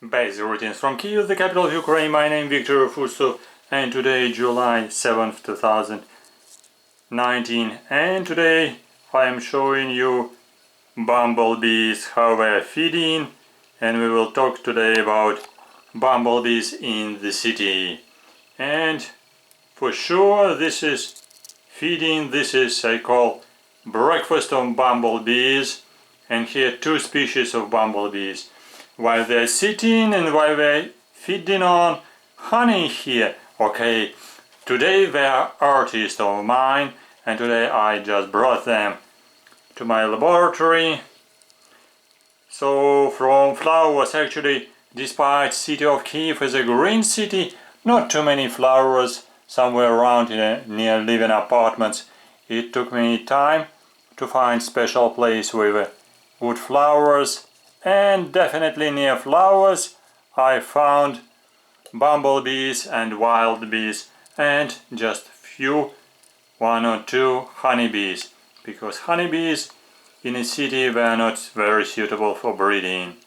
Basic greetings from Kyiv, the capital of Ukraine. My name is Viktor Fursov, and today July 7th, 2019. And today I am showing you bumblebees, how they are feeding, and we will talk today about bumblebees in the city. And for sure this is feeding, this is I call breakfast of bumblebees, and here two species of bumblebees. While they're sitting and while they're feeding on honey here. Okay, today they are artists of mine, and today I just brought them to my laboratory. So from flowers, actually, despite city of Kyiv is a green city, not too many flowers somewhere around near living apartments. It took me time to find special place with good flowers. And definitely near flowers I found bumblebees and wild bees and just few, one or two honeybees, because honeybees in a city were not very suitable for breeding.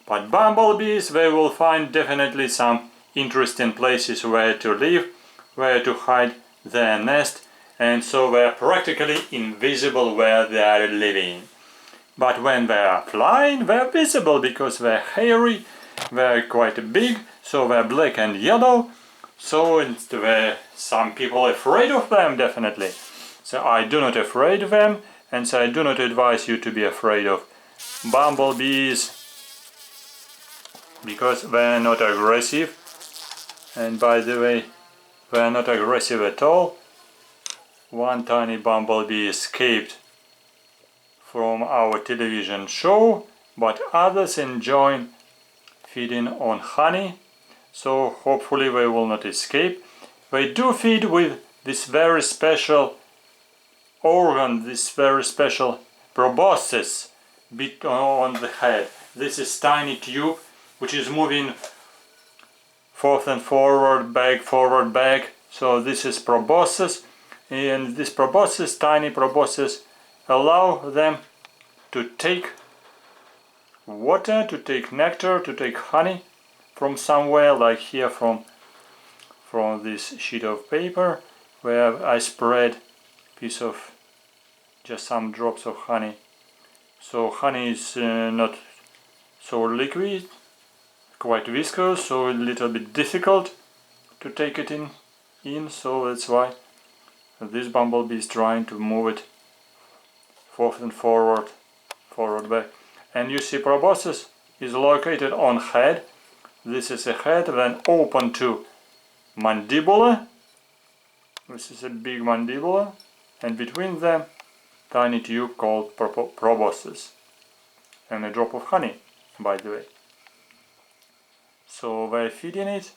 But bumblebees, they will find definitely some interesting places where to live, where to hide their nest, and so they are practically invisible where they are living. But when they are flying, they are visible because they are hairy, they are quite big, so they are black and yellow. So some people are afraid of them, definitely. So I do not afraid of them, and so I do not advise you to be afraid of bumblebees, because they are not aggressive. And by the way, they are not aggressive at all. One tiny bumblebee escaped from our television show, but others enjoy feeding on honey, so hopefully they will not escape. They do feed with this very special organ, this very special proboscis bit on the head. This is tiny tube which is moving forth and forward, back. So this is proboscis, and this proboscis, tiny proboscis, allow them to take water, to take nectar, to take honey from somewhere, like here from this sheet of paper, where I spread a piece of just some drops of honey. So honey is not so liquid, quite viscous, so a little bit difficult to take it in, so that's why this bumblebee is trying to move it forth and forward, back. And you see proboscis is located on head. This is a head, then open to mandibula. This is a big mandibula, and between them tiny tube called proboscis, and a drop of honey, by the way. So they're feeding it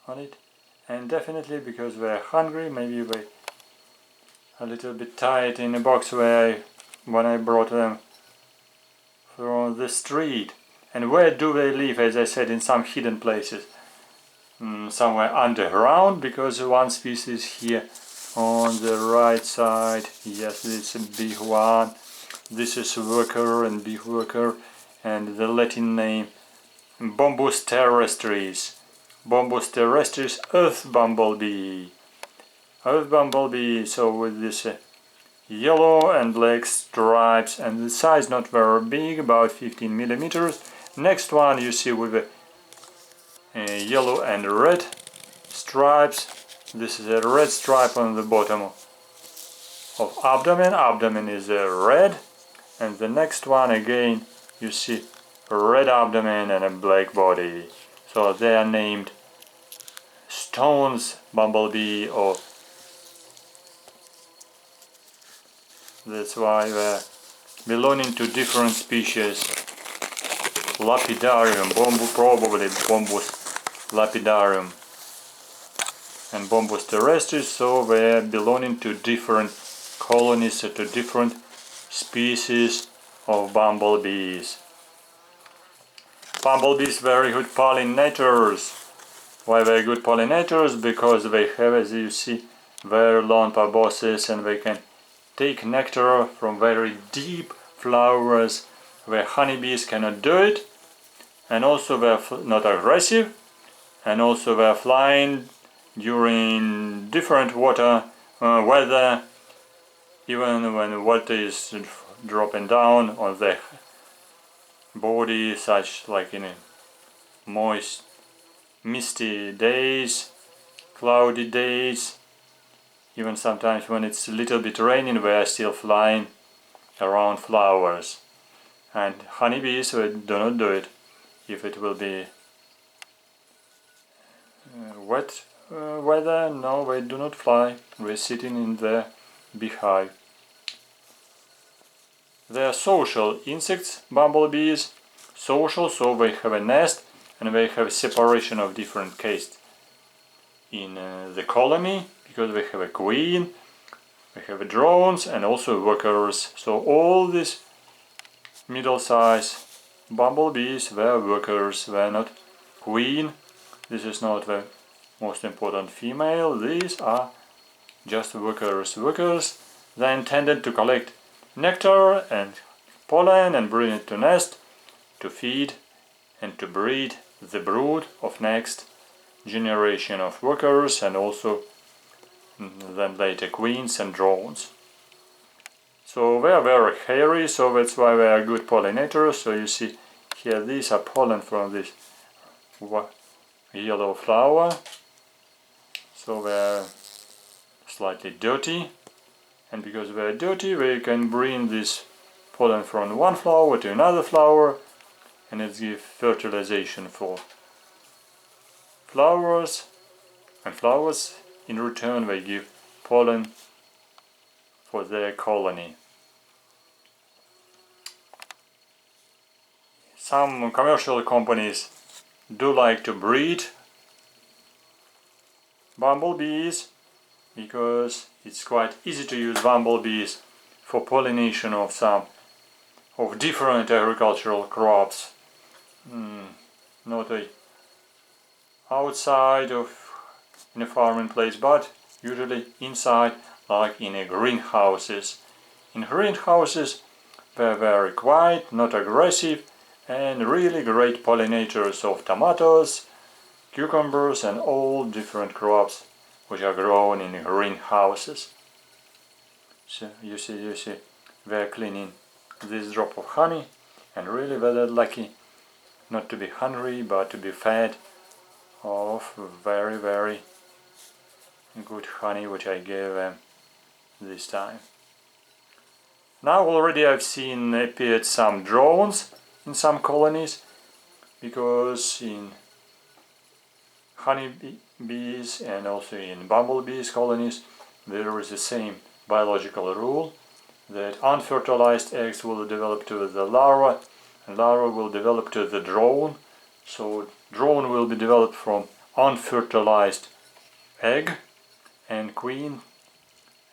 on it, and definitely because they're hungry, maybe they a little bit tight in a box when I brought them from the street. And where do they live? As I said, in some hidden places, somewhere underground, because one species here on the right side, yes, this is a big one. This is worker and big worker, and the Latin name Bombus terrestris. Bombus terrestris, earth bumblebee. Earth bumblebee, so with this yellow and black stripes, and the size not very big, about 15 millimeters. Next one you see with a yellow and red stripes. This is a red stripe on the bottom of abdomen. Abdomen is red, and the next one again you see red abdomen and a black body. So they are named stones bumblebee, or that's why they're belonging to different species. Lapidarium, probably Bombus lapidarium, and Bombus terrestris, so they're belonging to different colonies, to different species of bumblebees. Bumblebees very good pollinators. Why they're good pollinators? Because they have, as you see, very long proboscis, and they can take nectar from very deep flowers where honeybees cannot do it, and also they're not aggressive, and also they're flying during different weather, even when water is dropping down on their body, such like in moist, misty days, cloudy days. Even sometimes when it's a little bit raining, they are still flying around flowers. And honeybees do not do it. If it will be wet weather, no, they do not fly. They're sitting in their beehive. They are social insects, bumblebees. Social, so they have a nest and they have a separation of different castes in the colony, because they have a queen, they have drones and also workers. So all these middle-sized bumblebees, they are workers, they are not queen. This is not the most important female, these are just workers. Workers, they are intended to collect nectar and pollen and bring it to nest, to feed and to breed the brood of next generation of workers, and also then later queens and drones. So they are very hairy, so that's why they are good pollinators. So you see here, these are pollen from this yellow flower. So they are slightly dirty, and because they are dirty, they can bring this pollen from one flower to another flower, and it gives fertilization for flowers, and flowers in return they give pollen for their colony. Some commercial companies do like to breed bumblebees because it's quite easy to use bumblebees for pollination of some of different agricultural crops. Not outside of in a farming place, but usually inside, like in a greenhouses. In greenhouses they're very quiet, not aggressive, and really great pollinators of tomatoes, cucumbers and all different crops which are grown in greenhouses. So you see they're cleaning this drop of honey, and really they're lucky not to be hungry but to be fed of very, very good honey which I gave them this time. Now already I've seen appeared some drones in some colonies, because in honeybees and also in bumblebees colonies there is the same biological rule that unfertilized eggs will develop to the larva, and larva will develop to the drone. So drone will be developed from unfertilized egg, and queen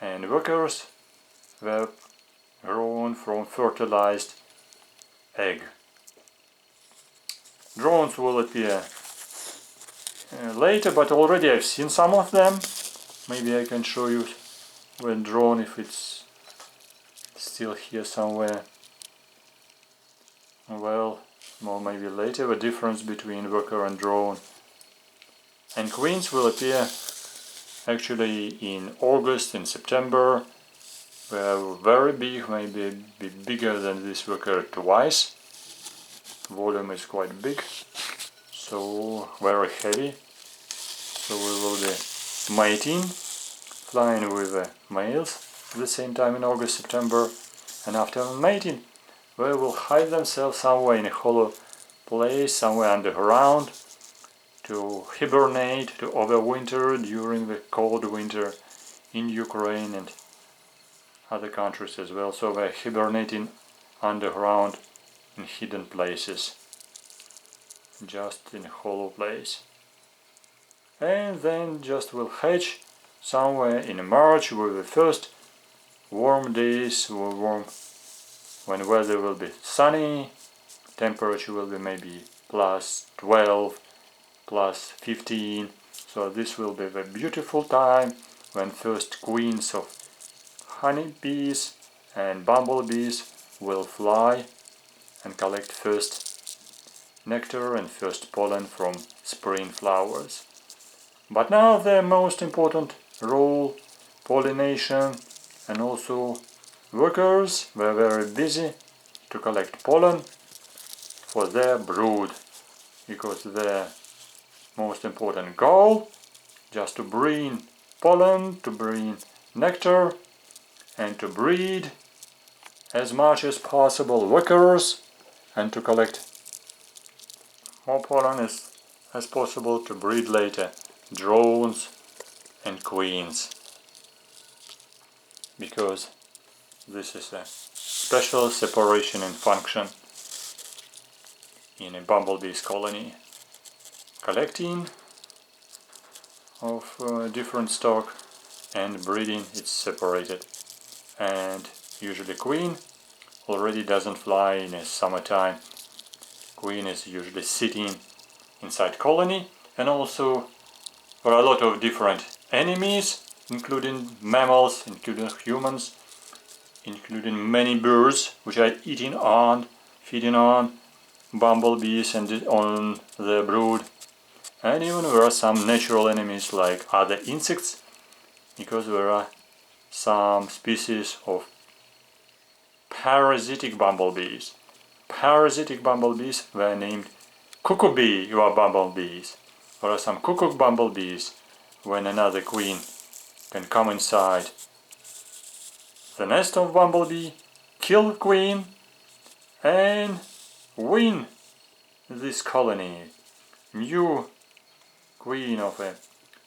and workers were grown from fertilized egg. Drones will appear later, but already I've seen some of them. Maybe I can show you when drone, if it's still here somewhere. Well, maybe later, the difference between worker and drone. And queens will appear actually in August and September. They are very big, maybe be bigger than this worker twice. Volume is quite big, so very heavy. So we will be mating, flying with the males at the same time in August, September, and after mating they will hide themselves somewhere in a hollow place, somewhere underground, to hibernate, to overwinter during the cold winter in Ukraine and other countries as well. So they're hibernating underground in hidden places, just in a hollow place. And then just will hatch somewhere in March with the first warm days, when weather will be sunny, temperature will be maybe plus 12, plus 15. So this will be the beautiful time when first queens of honeybees and bumblebees will fly and collect first nectar and first pollen from spring flowers. But now their most important role, pollination, and also workers were very busy to collect pollen for their brood, because their most important goal just to bring pollen, to bring nectar, and to breed as much as possible workers, and to collect more pollen as possible to breed later drones and queens, because this is a special separation in function in a bumblebee's colony. Collecting of different stock and breeding, it's separated, and usually queen already doesn't fly in the summertime. Queen is usually sitting inside colony, and also there are a lot of different enemies, including mammals, including humans, including many birds which are eating on, feeding on bumblebees and on their brood. And even there are some natural enemies like other insects, because there are some species of parasitic bumblebees. Parasitic bumblebees were named cuckoo bumblebees. There are some cuckoo bumblebees when another queen can come inside the nest of bumblebee, kill queen, and win this colony. New queen of a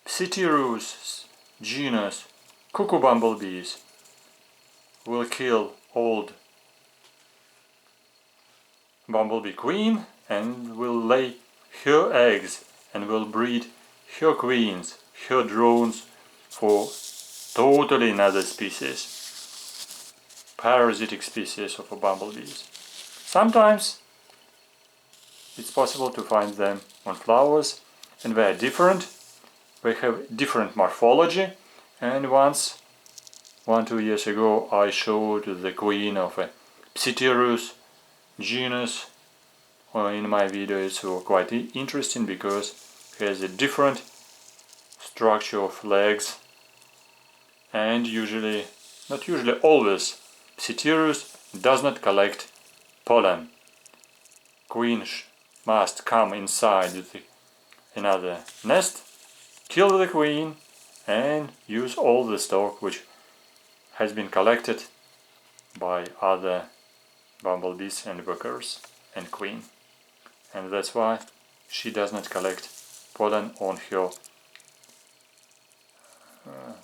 Psittyrus genus cuckoo bumblebees will kill old bumblebee queen and will lay her eggs and will breed her queens, her drones, for totally another species, parasitic species of bumblebees. Sometimes it's possible to find them on flowers, and they are different. They have different morphology, and once, 1-2 years ago, I showed the queen of a Psittyrus genus in my video. It's quite interesting because it has a different structure of legs, and usually, not usually, always, Psittyrus does not collect pollen. Queen must come inside another nest, kill the queen, and use all the stock which has been collected by other bumblebees and workers and queen. And that's why she does not collect pollen on her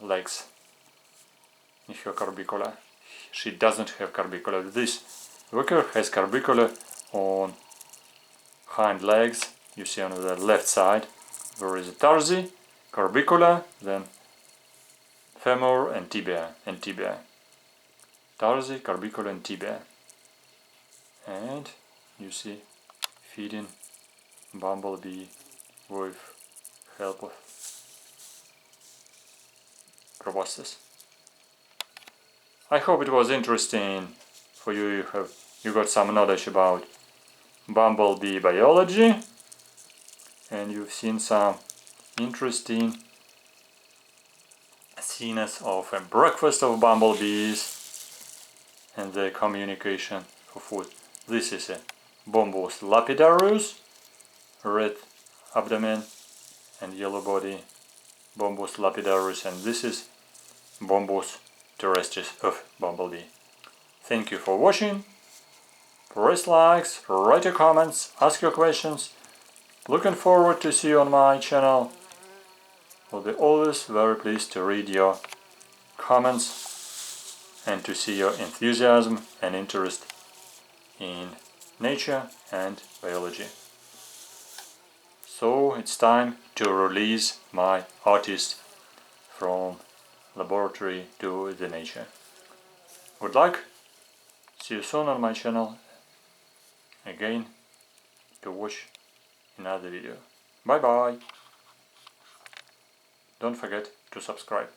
legs, in her corbicula. She doesn't have corbicula. This worker has corbicula on hind legs. You see on the left side there is a tarsi, corbicula, then femur and tibia, tarsi, corbicula and tibia. And you see feeding bumblebee with help of proboscis. I hope it was interesting for you. You got some knowledge about bumblebee biology, and you've seen some interesting scenes of a breakfast of bumblebees and their communication for food. This is a Bombus lapidarius, red abdomen and yellow body, Bombus lapidarius, and this is Bombus terrestris of bumblebee. Thank you for watching. Press likes, write your comments, ask your questions. Looking forward to see you on my channel. Will be always very pleased to read your comments and to see your enthusiasm and interest in nature and biology. So it's time to release my artist from laboratory to the nature. Good luck. See you soon on my channel again to watch another video. Bye bye. Don't forget to subscribe.